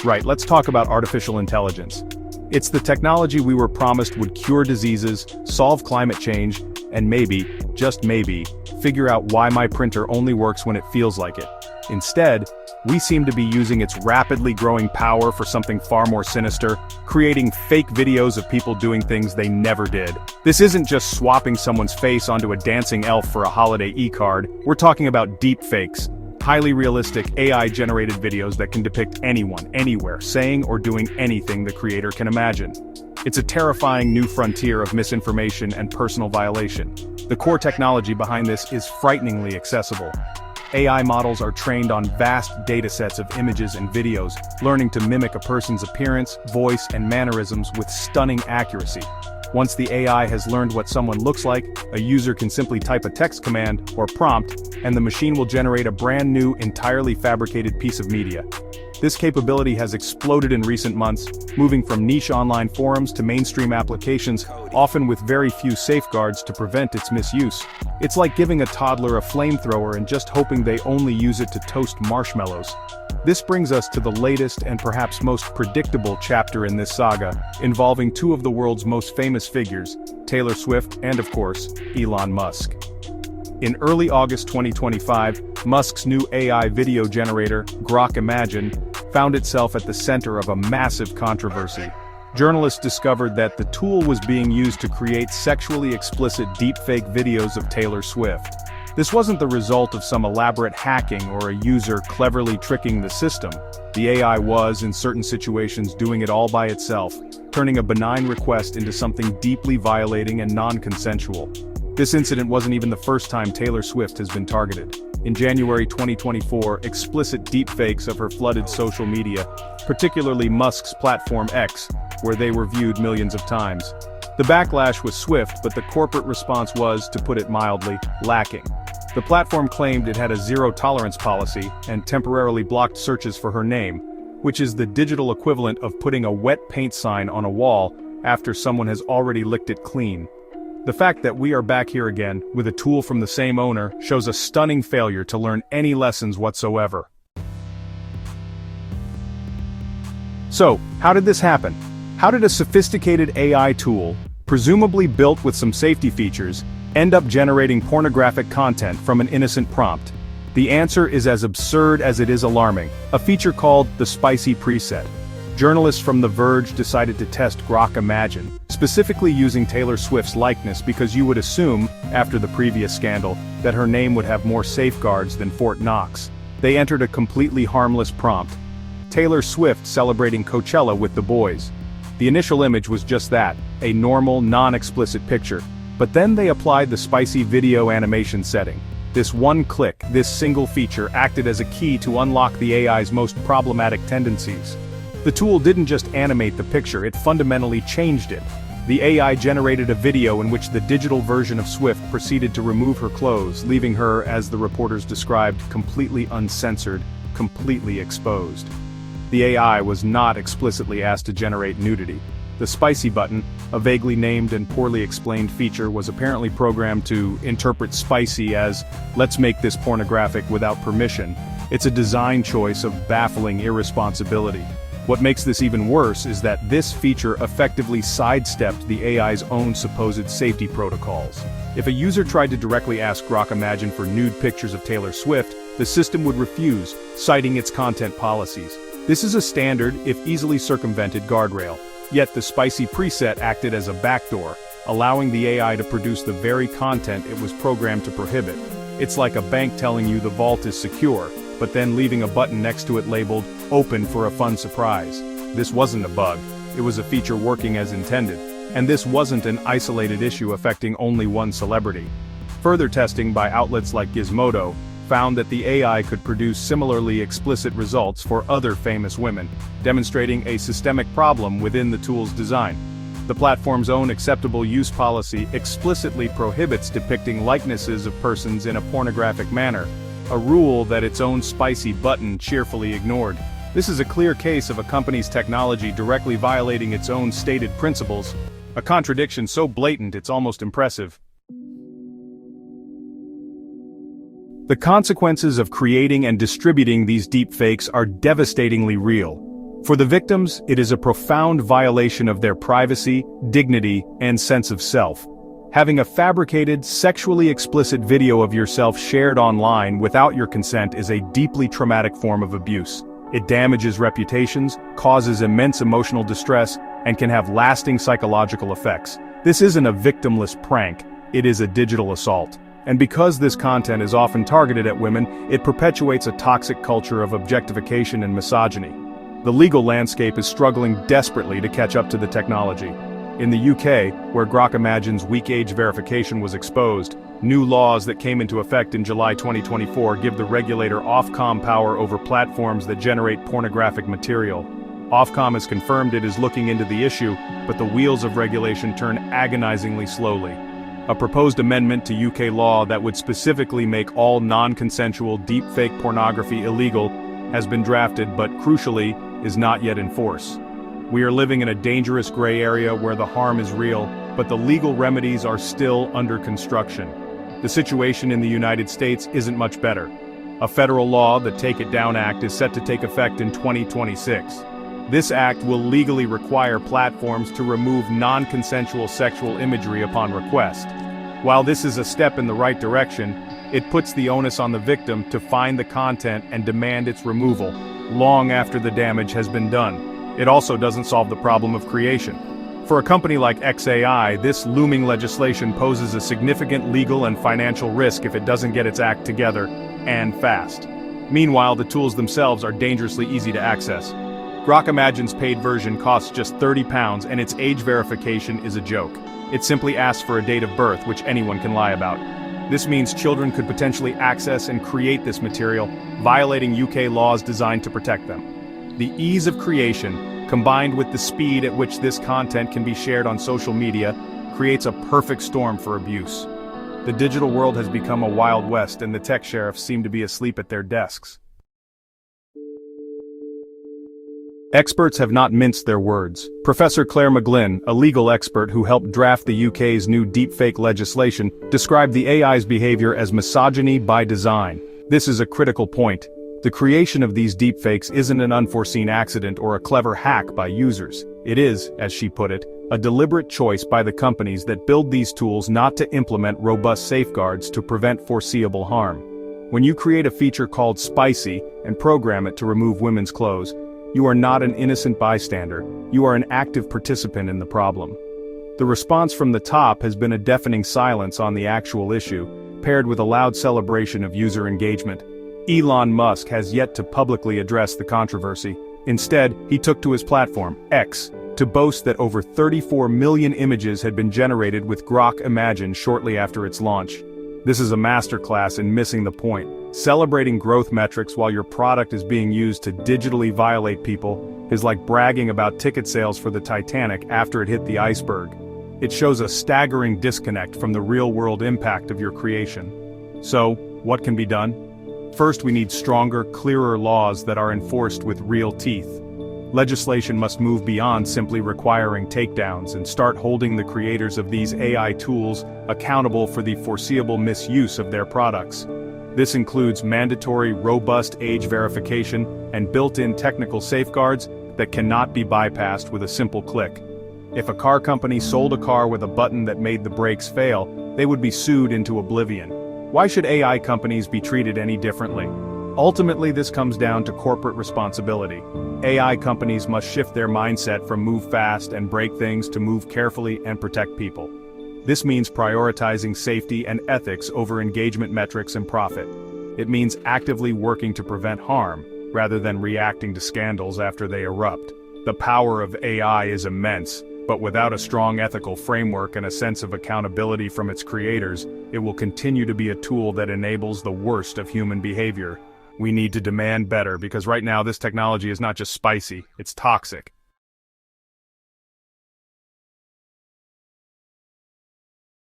Right, let's talk about artificial intelligence. It's the technology we were promised would cure diseases, solve climate change, and maybe, just maybe, figure out why my printer only works when it feels like it. Instead, we seem to be using its rapidly growing power for something far more sinister, creating fake videos of people doing things they never did. This isn't just swapping someone's face onto a dancing elf for a holiday e-card, we're talking about deepfakes. Highly realistic AI-generated videos that can depict anyone, anywhere, saying or doing anything the creator can imagine. It's a terrifying new frontier of misinformation and personal violation. The core technology behind this is frighteningly accessible. AI models are trained on vast datasets of images and videos, learning to mimic a person's appearance, voice, and mannerisms with stunning accuracy. Once the AI has learned what someone looks like, a user can simply type a text command or prompt, and the machine will generate a brand new, entirely fabricated piece of media. This capability has exploded in recent months, moving from niche online forums to mainstream applications, often with very few safeguards to prevent its misuse. It's like giving a toddler a flamethrower and just hoping they only use it to toast marshmallows. This brings us to the latest and perhaps most predictable chapter in this saga, involving two of the world's most famous figures, Taylor Swift and, of course, Elon Musk. In early August 2025, Musk's new AI video generator, Grok Imagine, found itself at the center of a massive controversy. Journalists discovered that the tool was being used to create sexually explicit deepfake videos of Taylor Swift. This wasn't the result of some elaborate hacking or a user cleverly tricking the system. The AI was, in certain situations, doing it all by itself, turning a benign request into something deeply violating and non-consensual. This incident wasn't even the first time Taylor Swift has been targeted. In January 2024, explicit deepfakes of her flooded social media, particularly Musk's platform X, where they were viewed millions of times. The backlash was swift, but the corporate response was, to put it mildly, lacking. The platform claimed it had a zero-tolerance policy and temporarily blocked searches for her name, which is the digital equivalent of putting a wet paint sign on a wall after someone has already licked it clean. The fact that we are back here again, with a tool from the same owner, shows a stunning failure to learn any lessons whatsoever. So, how did this happen? How did a sophisticated AI tool, presumably built with some safety features, end up generating pornographic content from an innocent prompt? The answer is as absurd as it is alarming, a feature called the spicy preset. Journalists from The Verge decided to test Grok Imagine, specifically using Taylor Swift's likeness because you would assume, after the previous scandal, that her name would have more safeguards than Fort Knox. They entered a completely harmless prompt: Taylor Swift celebrating Coachella with the boys. The initial image was just that, a normal, non-explicit picture, but then they applied the spicy video animation setting. This one click, this single feature acted as a key to unlock the AI's most problematic tendencies. The tool didn't just animate the picture, it fundamentally changed it. The AI generated a video in which the digital version of Swift proceeded to remove her clothes, leaving her, as the reporters described, completely uncensored, completely exposed. The AI was not explicitly asked to generate nudity. The spicy button, a vaguely named and poorly explained feature, was apparently programmed to interpret spicy as, let's make this pornographic without permission. It's a design choice of baffling irresponsibility. What makes this even worse is that this feature effectively sidestepped the AI's own supposed safety protocols. If a user tried to directly ask Grok Imagine for nude pictures of Taylor Swift, the system would refuse, citing its content policies. This is a standard, if easily circumvented, guardrail. Yet the spicy preset acted as a backdoor, allowing the AI to produce the very content it was programmed to prohibit. It's like a bank telling you the vault is secure, but then leaving a button next to it labeled, "Open for a fun surprise." This wasn't a bug, it was a feature working as intended. And this wasn't an isolated issue affecting only one celebrity. Further testing by outlets like Gizmodo found that the AI could produce similarly explicit results for other famous women, demonstrating a systemic problem within the tool's design. The platform's own acceptable use policy explicitly prohibits depicting likenesses of persons in a pornographic manner, a rule that its own spicy button cheerfully ignored. This is a clear case of a company's technology directly violating its own stated principles, a contradiction so blatant it's almost impressive. The consequences of creating and distributing these deepfakes are devastatingly real. For the victims, it is a profound violation of their privacy, dignity, and sense of self. Having a fabricated, sexually explicit video of yourself shared online without your consent is a deeply traumatic form of abuse. It damages reputations, causes immense emotional distress, and can have lasting psychological effects. This isn't a victimless prank, it is a digital assault. And because this content is often targeted at women, it perpetuates a toxic culture of objectification and misogyny. The legal landscape is struggling desperately to catch up to the technology. In the UK, where Grok Imagine's weak age verification was exposed, new laws that came into effect in July 2024 give the regulator Ofcom power over platforms that generate pornographic material. Ofcom has confirmed it is looking into the issue, but the wheels of regulation turn agonizingly slowly. A proposed amendment to UK law that would specifically make all non-consensual deepfake pornography illegal has been drafted but, crucially, is not yet in force. We are living in a dangerous gray area where the harm is real, but the legal remedies are still under construction. The situation in the United States isn't much better. A federal law, the Take It Down Act, is set to take effect in 2026. This act will legally require platforms to remove non-consensual sexual imagery upon request. While this is a step in the right direction, it puts the onus on the victim to find the content and demand its removal, long after the damage has been done. It also doesn't solve the problem of creation. For a company like XAI, this looming legislation poses a significant legal and financial risk if it doesn't get its act together, and fast. Meanwhile, the tools themselves are dangerously easy to access. Grok Imagine's paid version costs just £30 and its age verification is a joke. It simply asks for a date of birth, which anyone can lie about. This means children could potentially access and create this material, violating UK laws designed to protect them. The ease of creation, combined with the speed at which this content can be shared on social media, creates a perfect storm for abuse. The digital world has become a wild west and the tech sheriffs seem to be asleep at their desks. Experts have not minced their words. Professor Claire McGlynn, a legal expert who helped draft the UK's new deepfake legislation, described the AI's behavior as misogyny by design. This is a critical point. The creation of these deepfakes isn't an unforeseen accident or a clever hack by users. It is, as she put it, a deliberate choice by the companies that build these tools not to implement robust safeguards to prevent foreseeable harm. When you create a feature called Spicy and program it to remove women's clothes, you are not an innocent bystander, you are an active participant in the problem. The response from the top has been a deafening silence on the actual issue, paired with a loud celebration of user engagement. Elon Musk has yet to publicly address the controversy. Instead, he took to his platform, X, to boast that over 34 million images had been generated with Grok Imagine shortly after its launch. This is a masterclass in missing the point. Celebrating growth metrics while your product is being used to digitally violate people is like bragging about ticket sales for the Titanic after it hit the iceberg. It shows a staggering disconnect from the real-world impact of your creation. So, what can be done? First, we need stronger, clearer laws that are enforced with real teeth. Legislation must move beyond simply requiring takedowns and start holding the creators of these AI tools accountable for the foreseeable misuse of their products. This includes mandatory, robust age verification and built-in technical safeguards that cannot be bypassed with a simple click. If a car company sold a car with a button that made the brakes fail, they would be sued into oblivion. Why should AI companies be treated any differently? Ultimately, this comes down to corporate responsibility. AI companies must shift their mindset from move fast and break things to move carefully and protect people. This means prioritizing safety and ethics over engagement metrics and profit. It means actively working to prevent harm, rather than reacting to scandals after they erupt. The power of AI is immense, but without a strong ethical framework and a sense of accountability from its creators, it will continue to be a tool that enables the worst of human behavior. We need to demand better because right now this technology is not just spicy, it's toxic.